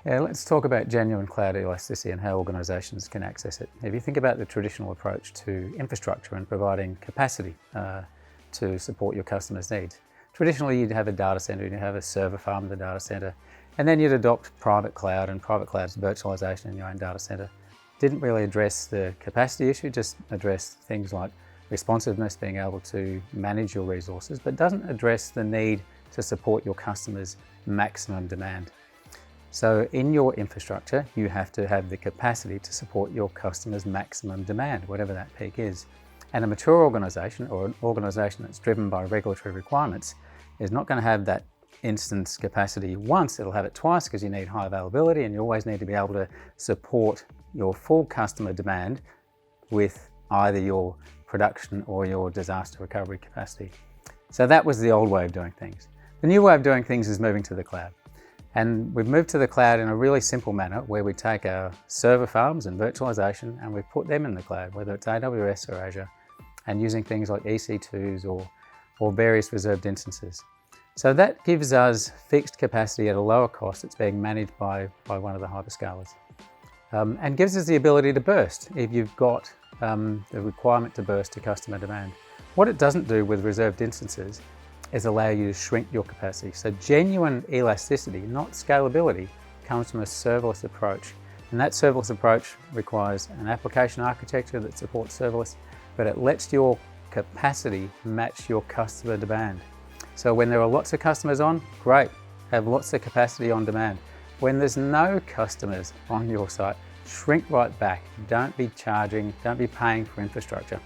Yeah, let's talk about genuine cloud elasticity and how organisations can access it. If you think about the traditional approach to infrastructure and providing capacity to support your customers' needs, traditionally you'd have a data centre, you'd have a server farm in the data centre, and then you'd adopt private cloud, and private cloud's virtualisation in your own data centre. Didn't really address the capacity issue, just addressed things like responsiveness, being able to manage your resources, but doesn't address the need to support your customers' maximum demand. So in your infrastructure, you have to have the capacity to support your customers' maximum demand, whatever that peak is. And a mature organisation, or an organisation that's driven by regulatory requirements, is not going to have that instance capacity once, it'll have it twice, because you need high availability and you always need to be able to support your full customer demand with either your production or your disaster recovery capacity. So that was the old way of doing things. The new way of doing things is moving to the cloud. And we've moved to the cloud in a really simple manner, where we take our server farms and virtualization and we put them in the cloud, whether it's AWS or Azure, and using things like EC2s or various reserved instances. So that gives us fixed capacity at a lower cost. It's being managed by one of the hyperscalers. And gives us the ability to burst if you've got the requirement to burst to customer demand. What it doesn't do with reserved instances is allow you to shrink your capacity. So genuine elasticity, not scalability, comes from a serverless approach. And that serverless approach requires an application architecture that supports serverless, but it lets your capacity match your customer demand. So when there are lots of customers on, great, have lots of capacity on demand. When there's no customers on your site, shrink right back. Don't be paying for infrastructure.